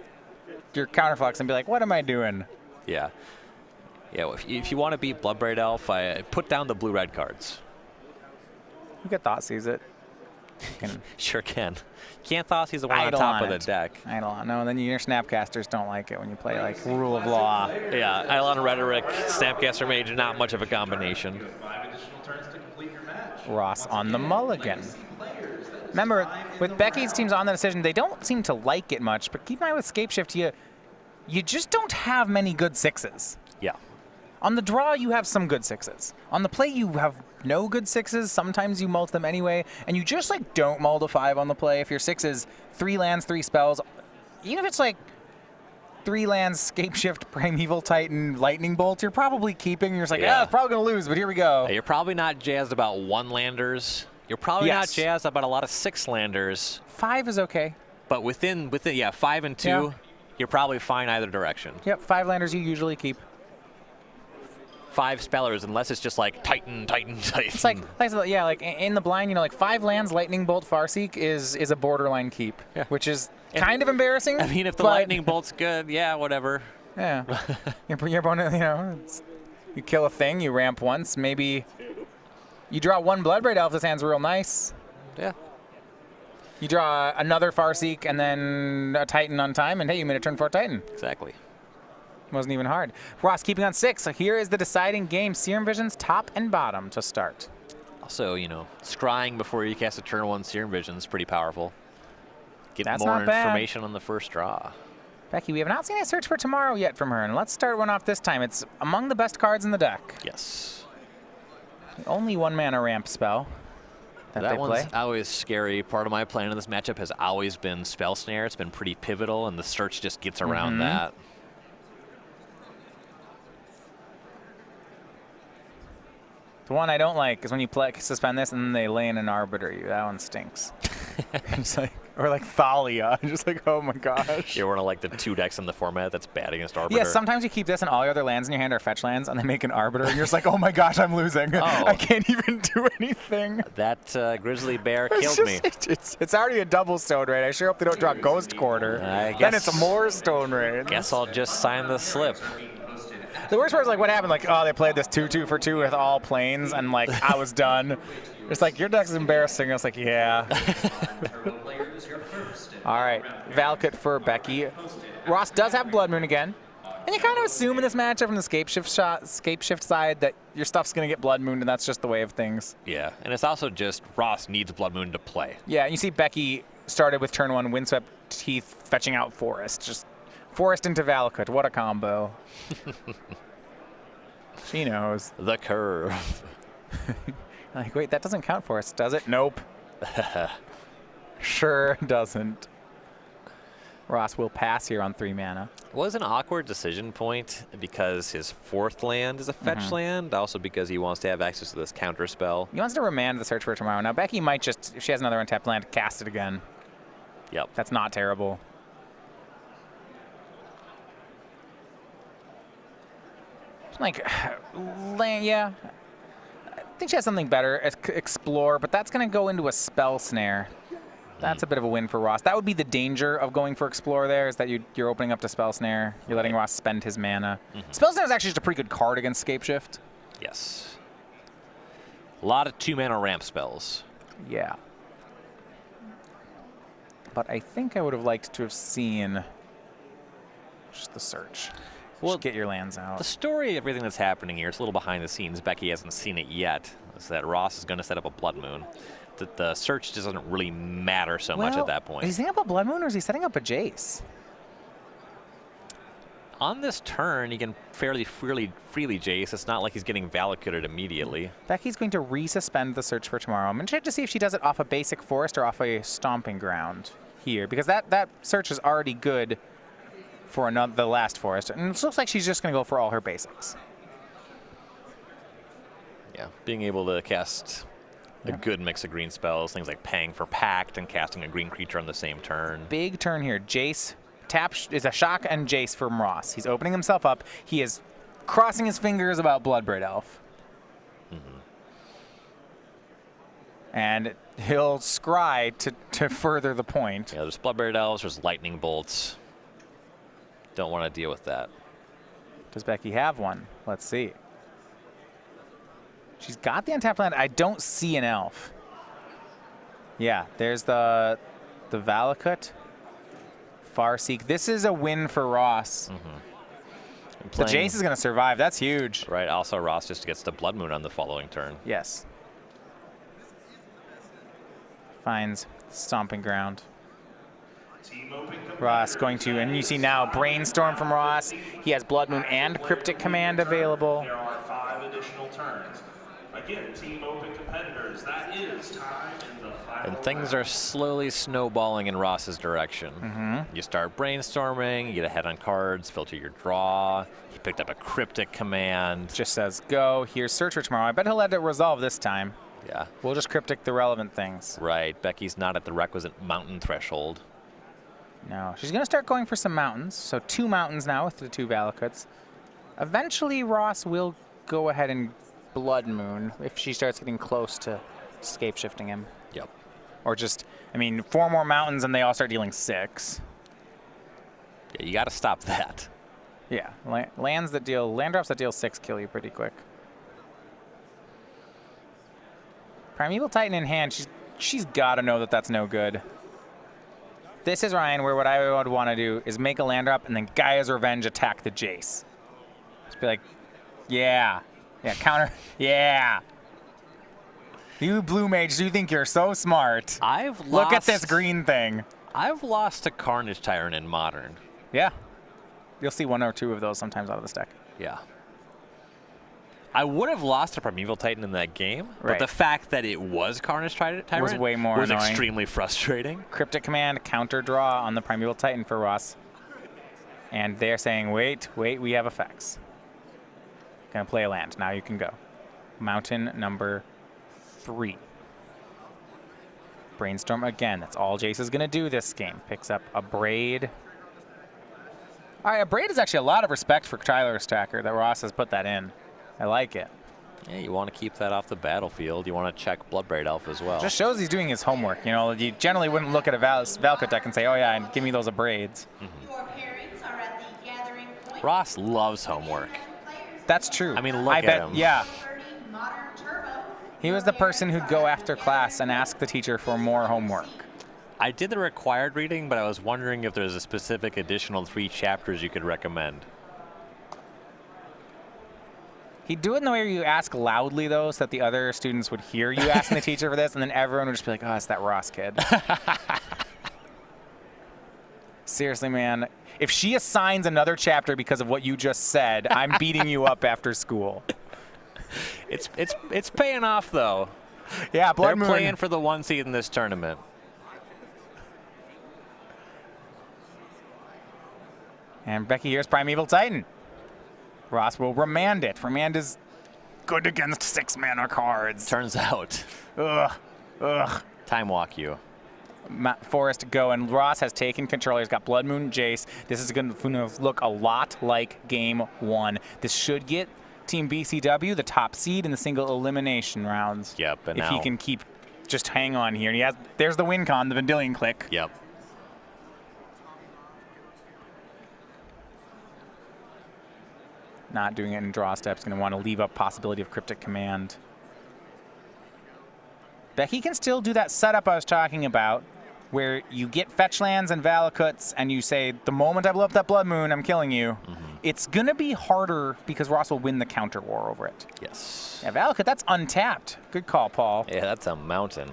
A: counterflux and be like, what am I doing?
B: Yeah. Yeah, well, if you want to beat Bloodbraid Elf, I put down the blue-red cards.
A: You can Thoughtseize it.
B: Sure can. Can't Thoughtseize the one on top of the deck.
A: Eidolon. No, then your Snapcasters don't like it when you play like Rule of Law.
B: Yeah, Eidolon Rhetoric, Snapcaster Mage, not much of a combination.
C: 5 additional turns to complete your match.
A: Ross on the mulligan. Remember, with Becky's teams on the decision, they don't seem to like it much, but keep in mind with Scape Shift, you just don't have many good 6s.
B: Yeah.
A: On the draw, you have some good 6s. On the play, you have no good 6s. Sometimes you mult them anyway, and you just like don't mull to 5 on the play. If your 6 is 3 lands, 3 spells, even if it's like 3 lands, Scape Shift, Primeval Titan, Lightning Bolt, you're probably keeping. You're just like, it's probably going to lose, but here we go.
B: You're probably not jazzed about 1-landers. You're probably not jazzed about a lot of 6-landers.
A: 5 is okay.
B: But within 5 and 2, you're probably fine either direction.
A: Yep, 5 landers you usually keep.
B: 5 spellers, unless it's just like Titan, Titan, Titan.
A: It's like in the blind, like 5 lands, Lightning Bolt, Farseek is a borderline keep, which is kind of embarrassing.
B: I mean, if the Lightning Bolt's good, yeah, whatever.
A: Yeah. your opponent, you kill a thing, you ramp once, maybe you draw 1 Bloodbraid Elf, this hand's real nice.
B: Yeah.
A: You draw another Farseek and then a Titan on time, and hey, you made a turn 4 Titan.
B: Exactly.
A: Wasn't even hard. Ross keeping on 6. So here is the deciding game. Serum Vision's top and bottom to start.
B: Also, scrying before you cast a turn 1 Serum Vision's pretty powerful. Get
A: That's
B: more
A: not bad.
B: information on the first draw.
A: Becky, we have not seen a search for tomorrow yet from her, and let's start one off this time. It's among the best cards in the deck.
B: Yes.
A: The only 1-mana ramp spell that they play.
B: One's always scary. Part of my plan in this matchup has always been Spell Snare. It's been pretty pivotal, and the search just gets around that.
A: The one I don't like is when you suspend this and then they lay in an Arbiter you. That one stinks. Or like Thalia. Just like, oh my gosh.
B: You're one of like the 2 decks in the format that's bad against Arbiter.
A: Yeah, sometimes you keep this and all your other lands in your hand are fetch lands and they make an Arbiter and you're just like, oh my gosh, I'm losing. I can't even do anything.
B: That Grizzly Bear killed me.
A: It's already a double Stone Raid. I sure hope they don't draw Ghost Quarter. Then it's more Stone Raid.
B: Guess I'll just sign the slip.
A: The worst part is like what happened, like, oh, they played this 2/2 for 2 with all planes, and like I was done. It's like, your deck's embarrassing. I was like, yeah. All right, Valakut for Becky. Ross does have Blood Moon again. And you kind of assume in this matchup from the scape shift side that your stuff's going to get Blood Moon, and that's just the way of things.
B: Yeah, and it's also just Ross needs Blood Moon to play.
A: Yeah, and you see Becky started with turn 1 Windswept Teeth fetching out Forest. Just Forest into Valakut. What a combo. She knows.
B: The curve.
A: Like, wait, that doesn't count for us, does it? Nope. Sure doesn't. Ross will pass here on 3 mana.
B: Was an awkward decision point because his 4th land is a fetch land, also because he wants to have access to this counter spell.
A: He wants to remand the Search for Tomorrow. Now, Becky might just, if she has another untapped land, cast it again.
B: Yep.
A: That's not terrible. Like, yeah. I think she has something better, Explore, but that's going to go into a Spell Snare. That's a bit of a win for Ross. That would be the danger of going for Explore there, is that you're opening up to Spell Snare. You're letting Ross spend his mana. Spell Snare is actually just a pretty good card against Scape Shift.
B: Yes. A lot of 2-mana ramp spells.
A: Yeah. But I think I would have liked to have seen just the search.
B: Well,
A: just get your lands out.
B: The story of everything that's happening here, it's a little behind the scenes. Becky hasn't seen it yet. Is that Ross is going to set up a Blood Moon. The search doesn't really matter so much at that point.
A: Is he setting up a Blood Moon or is he setting up a Jace?
B: On this turn, he can fairly freely Jace. It's not like he's getting Valakutted immediately.
A: Becky's going to resuspend the Search for Tomorrow. I'm going to check to see if she does it off a basic forest or off a Stomping Ground here, because that search is already good for the last forest. And it looks like she's just going to go for all her basics.
B: Yeah, being able to cast a good mix of green spells, things like Pang for Pact and casting a green creature on the same turn.
A: Big turn here. Jace tap is a shock and Jace from Ross. He's opening himself up. He is crossing his fingers about Bloodbraid Elf. And he'll scry to further the point.
B: Yeah, there's Bloodbraid Elves, there's Lightning Bolts. Don't want to deal with that.
A: Does Becky have one? Let's see. She's got the untapped land. I don't see an elf. Yeah, there's the Valakut. Farseek. This is a win for Ross. The Jace is going to survive. That's huge.
B: Right, also Ross just gets the Blood Moon on the following turn.
A: Yes. Finds Stomping Ground. Ross going to, and you see now Brainstorm from Ross. He has Blood Moon and Cryptic Command available.
D: There are 5 additional turns. Again, Team Open competitors, that is time in the final
B: And things are slowly snowballing in Ross's direction. You start brainstorming, you get ahead on cards, filter your draw. He picked up a Cryptic Command.
A: Just says, go. Here's Search for Tomorrow. I bet he'll let it resolve this time.
B: Yeah.
A: We'll just Cryptic the relevant things.
B: Right, Becky's not at the requisite mountain threshold.
A: No, she's going to start going for some mountains. So 2 mountains now with the 2 Valakuts. Eventually, Ross will go ahead and Blood Moon if she starts getting close to scape shifting him.
B: Yep.
A: Or just, I mean, 4 more mountains and they all start dealing 6.
B: Yeah, you got to stop that.
A: Yeah, land drops that deal 6 kill you pretty quick. Primeval Titan in hand, she's got to know that that's no good. This is Ryan, where what I would want to do is make a land drop and then Gaia's Revenge attack the Jace. Just be like, yeah, counter, yeah. You blue mage, you think you're so smart. Look at this green thing.
B: I've lost to Carnage Tyrant in Modern.
A: Yeah. You'll see 1 or 2 of those sometimes out of this deck.
B: Yeah. I would have lost to Primeval Titan in that game,
A: Right.
B: but the fact that it was Carnage Tyrant
A: Was way more
B: was
A: annoying.
B: extremely frustrating.
A: Cryptic Command, counter draw on the Primeval Titan for Ross. And they're saying, wait, we have effects. Gonna play a land. Now you can go. Mountain number 3. Brainstorm again. That's all Jace is gonna do this game. Picks up a Braid. All right, a Braid is actually a lot of respect for Tyler's Tracker that Ross has put that in. I like it.
B: Yeah, you want to keep that off the battlefield. You want to check Bloodbraid Elf as well.
A: Just shows he's doing his homework. You know, you generally wouldn't look at a Valakut deck and say, oh yeah, and give me those Braids.
E: Your pairings are at the gathering point.
B: Ross loves homework.
A: That's true.
B: I mean, look
A: I
B: at
A: bet,
B: him.
A: Yeah.
E: 30 modern turbo.
A: He was the person who'd go after class and ask the teacher for more homework.
B: I did the required reading, but I was wondering if there's a specific additional 3 chapters you could recommend.
A: He'd do it in the way where you ask loudly, though, so that the other students would hear you asking the teacher for this, and then everyone would just be like, oh, it's that Ross kid. Seriously, man. If she assigns another chapter because of what you just said, I'm beating you up after school.
B: It's paying off, though.
A: Yeah,
B: They're playing for the 1 seed in this tournament.
A: And Becky here's Primeval Titan. Ross will remand it. Remand is good against 6-mana cards.
B: Turns out.
A: Ugh. Ugh.
B: Time walk you.
A: Forest go, and Ross has taken control. He's got Blood Moon Jace. This is going to look a lot like Game 1. This should get Team BCW the top seed in the single elimination rounds.
B: Yep, and
A: if he can just hang on here. And he has. There's the win con, the Vendilion Click.
B: Yep.
A: Not doing it in draw steps. Going to want to leave up possibility of Cryptic Command. Becky can still do that setup I was talking about, where you get fetch lands and Valakuts, and you say, the moment I blow up that Blood Moon, I'm killing you. Mm-hmm. It's going to be harder because Ross will win the counter war over it.
B: Yes.
A: Yeah, Valakut, that's untapped. Good call, Paul.
B: Yeah, that's a mountain.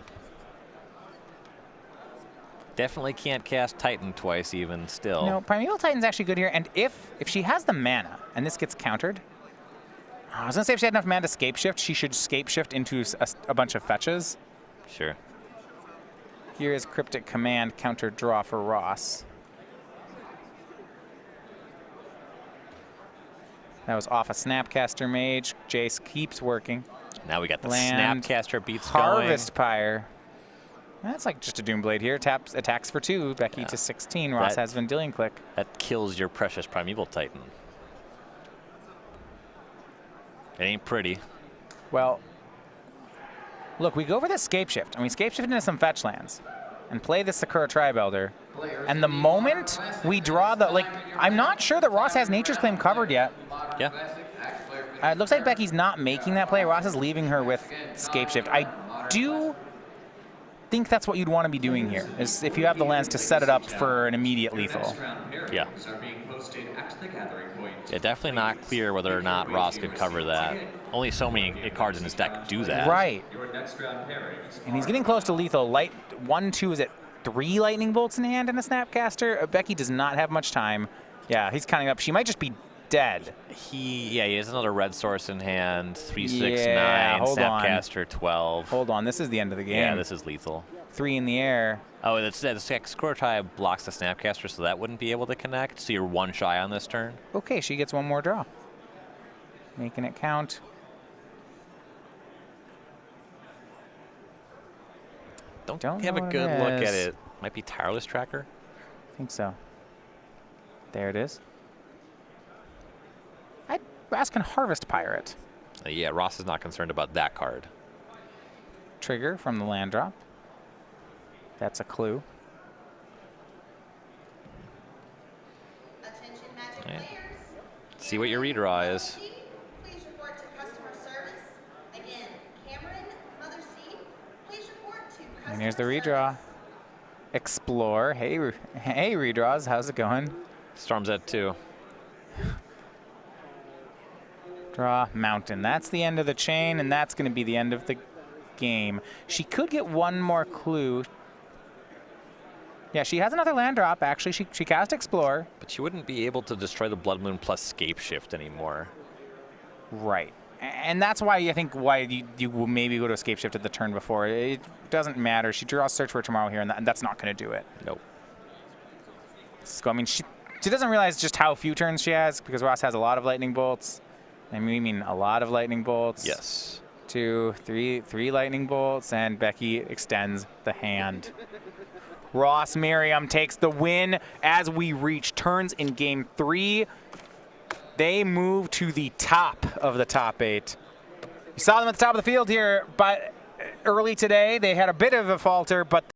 B: Definitely can't cast Titan twice even still.
A: No, Primeval Titan's actually good here, and if she has the mana, and this gets countered, I was going to say if she had enough mana to scape shift, she should scape shift into a bunch of fetches.
B: Sure.
A: Here is Cryptic Command counter draw for Ross. That was off a Snapcaster Mage. Jace keeps working.
B: Now we got the
A: Land,
B: Snapcaster beats
A: Harvest Pyre. That's like just a Doomblade here. Attacks for 2. Becky to 16. Ross has Vendilion Click.
B: That kills your precious Primeval Titan. It ain't pretty.
A: Well, look, we go for this Scape Shift, and we Scape Shift into some fetch lands and play this Sakura Tribe Elder. And the moment we draw the, I'm not sure that Ross has Nature's Claim covered yet.
B: Yeah.
A: It looks like Becky's not making that play. Ross is leaving her with Scape Shift. I do think that's what you'd want to be doing here, is if you have the lands to set it up for an immediate lethal.
B: Yeah. Yeah, definitely not clear whether or not Ross could cover that. Only so many cards in his deck do that.
A: Right. And he's getting close to lethal. 1, 2, is it 3 Lightning Bolts in hand and a Snapcaster? Becky does not have much time. Yeah, he's counting up. She might just be dead.
B: He has another red source in hand. 3, 6, 9, Snapcaster 12.
A: Hold on, this is the end of the game.
B: Yeah, this is lethal.
A: 3 in the air.
B: Oh, the Sakura Tribe blocks the Snapcaster, so that wouldn't be able to connect. So you're 1 shy on this turn.
A: Okay, she gets 1 more draw. Making it count.
B: Don't have a good look at it. Might be Tireless Tracker.
A: I think so. There it is. Ross can Harvest Pirate.
B: Yeah, Ross is not concerned about that card.
A: Trigger from the land drop. That's a clue.
E: Attention Magic
B: Yeah.
E: players.
B: See what your redraw is.
E: Please report to customer service. Again, Cameron, Mother C, please report to customer
A: And here's the redraw. Explore. Hey, redraws. How's it going?
B: Storm's at 2.
A: Draw Mountain. That's the end of the chain, and that's going to be the end of the game. She could get 1 more clue. Yeah, she has another land drop, actually. She cast Explore.
B: But she wouldn't be able to destroy the Blood Moon plus Scape Shift anymore.
A: Right. And that's why I think you will maybe go to Escape Shift at the turn before. It doesn't matter. She draws Search for Tomorrow here, and that's not going to do it.
B: Nope.
A: So, I mean, she doesn't realize just how few turns she has, because Ross has a lot of Lightning Bolts. I mean a lot of Lightning Bolts.
B: Yes.
A: 2, 3 Lightning Bolts, and Becky extends the hand. Ross Merriam takes the win as we reach turns in Game 3. They move to the top of the top 8. You saw them at the top of the field here, but early today they had a bit of a falter, but